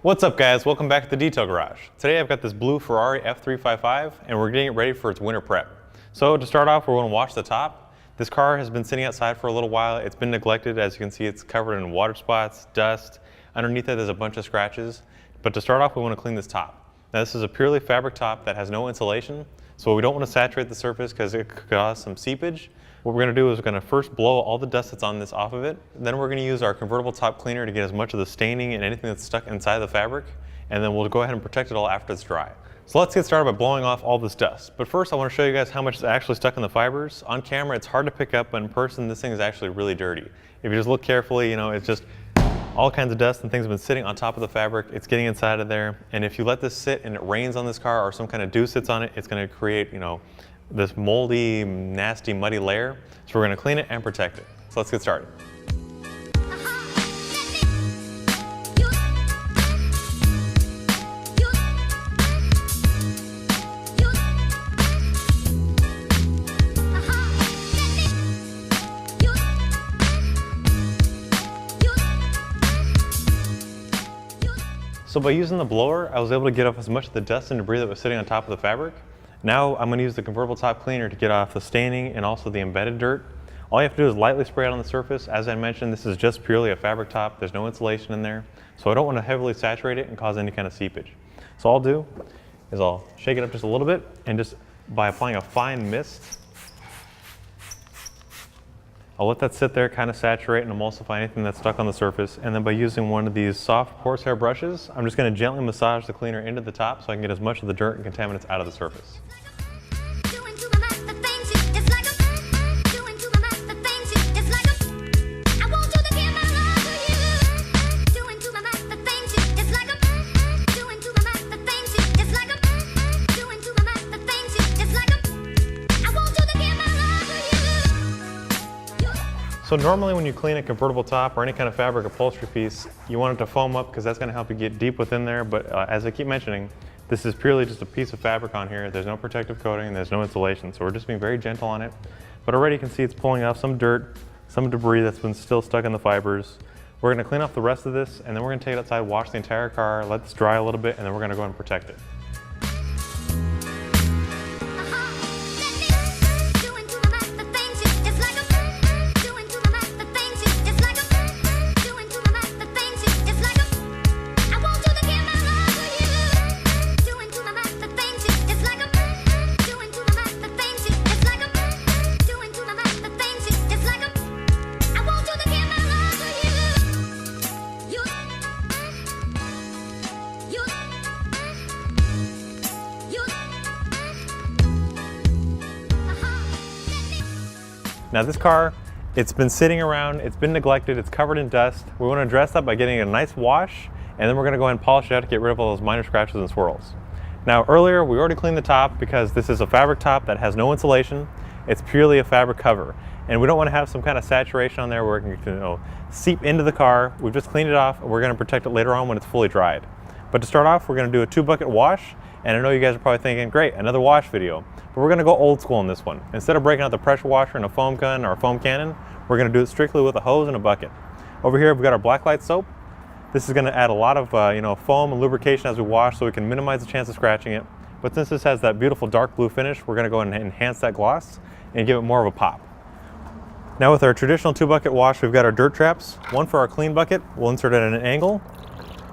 What's up guys, welcome back to the Detail Garage. Today I've got this blue Ferrari F355 and we're getting it ready for its winter prep. So to start off, we're going to wash the top. This car has been sitting outside for a little while. It's been neglected. As you can see, it's covered in water spots, dust. Underneath it there's a bunch of scratches. But to start off, we want to clean this top. Now this is a purely fabric top that has no insulation, so we don't want to saturate the surface because it could cause some seepage. What we're going to do is we're going to first blow all the dust that's on this off of it. Then we're going to use our convertible top cleaner to get as much of the staining and anything that's stuck inside the fabric. And then we'll go ahead and protect it all after it's dry. So let's get started by blowing off all this dust. But first I want to show you guys how much is actually stuck in the fibers. On camera it's hard to pick up, but in person this thing is actually really dirty. If you just look carefully, it's just all kinds of dust and things have been sitting on top of the fabric. It's getting inside of there. And if you let this sit and it rains on this car or some kind of dew sits on it, it's going to create, this moldy, nasty, muddy layer. So we're going to clean it and protect it. So let's get started. So by using the blower, I was able to get off as much of the dust and debris that was sitting on top of the fabric. Now I'm going to use the convertible top cleaner to get off the staining and also the embedded dirt. All you have to do is lightly spray it on the surface. As I mentioned, this is just purely a fabric top. There's no insulation in there. So I don't want to heavily saturate it and cause any kind of seepage. So all I'll do is I'll shake it up just a little bit, and just by applying a fine mist, I'll let that sit there, kind of saturate and emulsify anything that's stuck on the surface. And then by using one of these soft horsehair brushes, I'm just going to gently massage the cleaner into the top so I can get as much of the dirt and contaminants out of the surface. So normally when you clean a convertible top or any kind of fabric upholstery piece, you want it to foam up because that's going to help you get deep within there. But as I keep mentioning, this is purely just a piece of fabric on here. There's no protective coating, there's no insulation. So we're just being very gentle on it. But already you can see it's pulling off some dirt, some debris that's been still stuck in the fibers. We're going to clean off the rest of this, and then we're going to take it outside, wash the entire car, let this dry a little bit, and then we're going to go and protect it. Now this car, it's been sitting around, it's been neglected, it's covered in dust. We want to dress up by getting a nice wash, and then we're going to go ahead and polish it out to get rid of all those minor scratches and swirls. Now earlier, we already cleaned the top because this is a fabric top that has no insulation. It's purely a fabric cover. And we don't want to have some kind of saturation on there where it can seep into the car. We've just cleaned it off, and we're going to protect it later on when it's fully dried. But to start off, we're going to do a 2-bucket wash. And I know you guys are probably thinking, great, another wash video. But we're going to go old school in this one. Instead of breaking out the pressure washer and a foam gun or a foam cannon, we're going to do it strictly with a hose and a bucket. Over here, we've got our blacklight soap. This is going to add a lot of foam and lubrication as we wash so we can minimize the chance of scratching it. But since this has that beautiful dark blue finish, we're going to go and enhance that gloss and give it more of a pop. Now with our traditional 2-bucket wash, we've got our dirt traps. One for our clean bucket. We'll insert it at an angle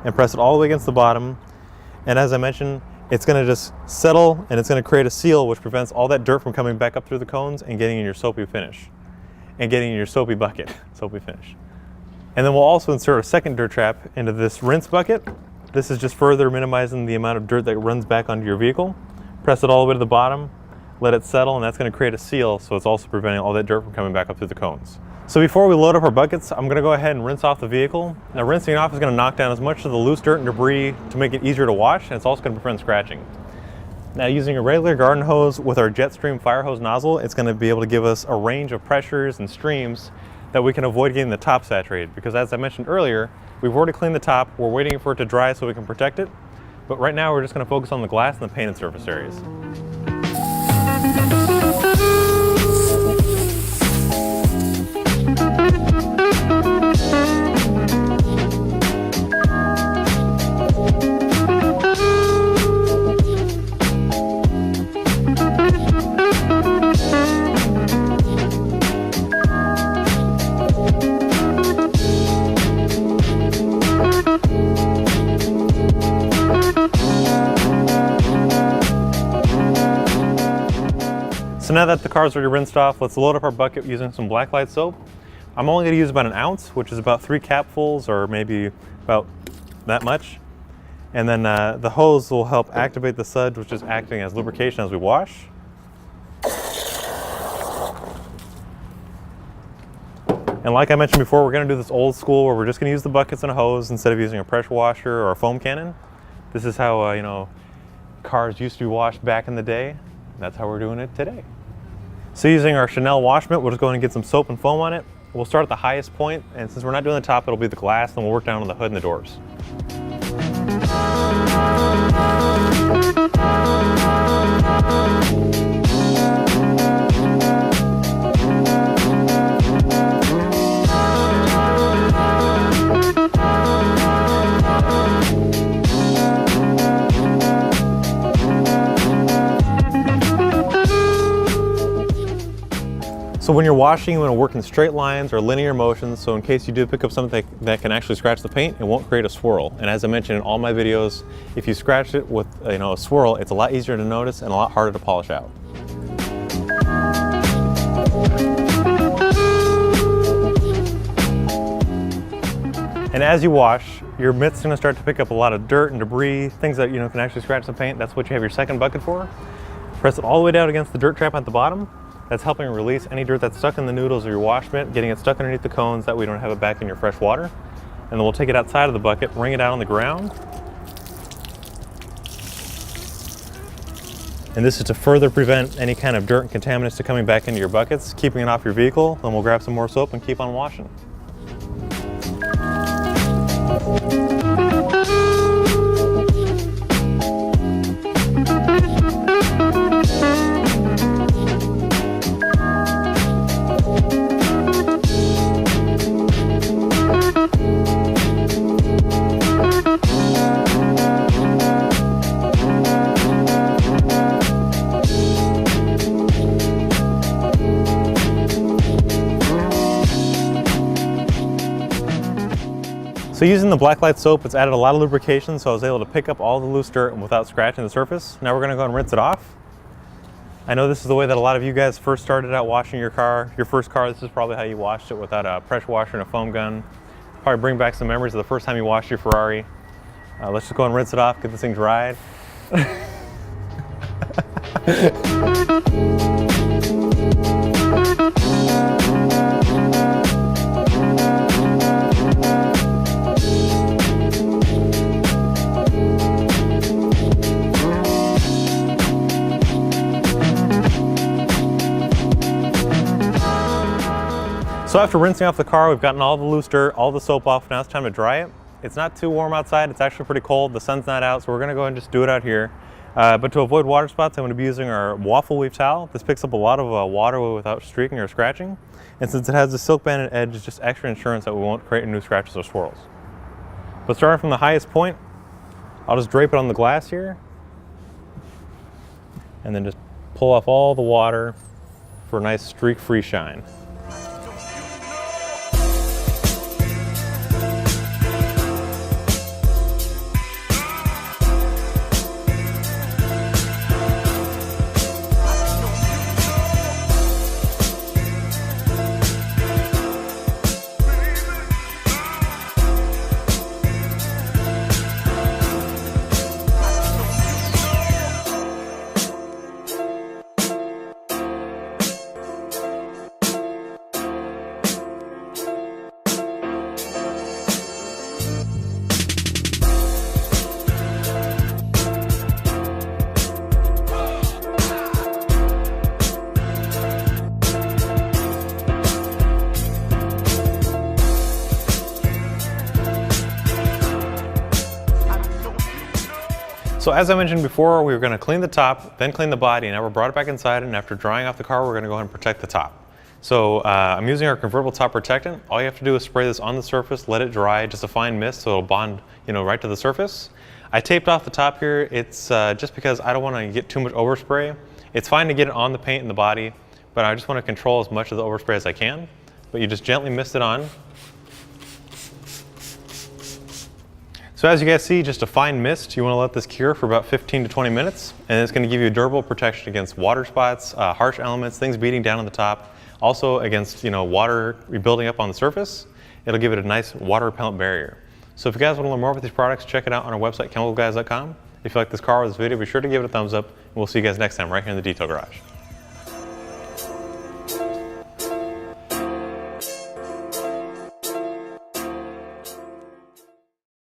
and press it all the way against the bottom. And as I mentioned, it's going to just settle, and it's going to create a seal which prevents all that dirt from coming back up through the cones and getting in your soapy finish. And getting in your soapy bucket, soapy finish. And then we'll also insert a second dirt trap into this rinse bucket. This is just further minimizing the amount of dirt that runs back onto your vehicle. Press it all the way to the bottom, let it settle, and that's going to create a seal, so it's also preventing all that dirt from coming back up through the cones. So before we load up our buckets, I'm going to go ahead and rinse off the vehicle. Now rinsing it off is going to knock down as much of the loose dirt and debris to make it easier to wash, and it's also going to prevent scratching. Now using a regular garden hose with our Jetstream fire hose nozzle, it's going to be able to give us a range of pressures and streams that we can avoid getting the top saturated. Because as I mentioned earlier, we've already cleaned the top, we're waiting for it to dry so we can protect it. But right now we're just going to focus on the glass and the painted surface areas. So now that the car's already rinsed off, let's load up our bucket using some blacklight soap. I'm only going to use about 1 ounce, which is about 3 capfuls or maybe about that much. And then the hose will help activate the suds, which is acting as lubrication as we wash. And like I mentioned before, we're going to do this old school where we're just going to use the buckets and a hose instead of using a pressure washer or a foam cannon. This is how you know, cars used to be washed back in the day. That's how we're doing it today. So using our Chanel wash mitt, we'll just go in and get some soap and foam on it. We'll start at the highest point, and since we're not doing the top, it'll be the glass, then we'll work down on the hood and the doors. So when you're washing, you want to work in straight lines or linear motions, so in case you do pick up something that can actually scratch the paint, it won't create a swirl. And as I mentioned in all my videos, if you scratch it with a swirl, it's a lot easier to notice and a lot harder to polish out. And as you wash, your mitt's going to start to pick up a lot of dirt and debris, things that can actually scratch the paint. That's what you have your second bucket for. Press it all the way down against the dirt trap at the bottom. That's helping release any dirt that's stuck in the noodles of your wash mitt, getting it stuck underneath the cones, that way you don't have it back in your fresh water. And then we'll take it outside of the bucket, wring it out on the ground. And this is to further prevent any kind of dirt and contaminants to coming back into your buckets, keeping it off your vehicle. Then we'll grab some more soap and keep on washing. So using the blacklight soap, it's added a lot of lubrication, so I was able to pick up all the loose dirt without scratching the surface. Now we're going to go and rinse it off. I know this is the way that a lot of you guys first started out washing your car. Your first car, this is probably how you washed it without a pressure washer and a foam gun. Probably bring back some memories of the first time you washed your Ferrari. Let's just go and rinse it off, get this thing dried. So after rinsing off the car, we've gotten all the loose dirt, all the soap off. Now it's time to dry it. It's not too warm outside. It's actually pretty cold. The sun's not out, so we're gonna go and just do it out here. But to avoid water spots, I'm gonna be using our waffle weave towel. This picks up a lot of water without streaking or scratching. And since it has the silk banded edge, it's just extra insurance that we won't create new scratches or swirls. But starting from the highest point, I'll just drape it on the glass here. And then just pull off all the water for a nice streak-free shine. So as I mentioned before, we were going to clean the top, then clean the body, and now we brought it back inside, and after drying off the car, we're going to go ahead and protect the top. So I'm using our convertible top protectant. All you have to do is spray this on the surface, let it dry, just a fine mist so it'll bond right to the surface. I taped off the top here. It's just because I don't want to get too much overspray. It's fine to get it on the paint and the body, but I just want to control as much of the overspray as I can. But you just gently mist it on. So So as you guys see, just a fine mist. You want to let this cure for about 15 to 20 minutes, and it's going to give you durable protection against water spots, harsh elements, things beating down on the top. Also against water building up on the surface. It'll give it a nice water repellent barrier. So if you guys want to learn more about these products, check it out on our website, chemicalguys.com. If you like this car or this video, be sure to give it a thumbs up, and we'll see you guys next time right here in the Detail Garage.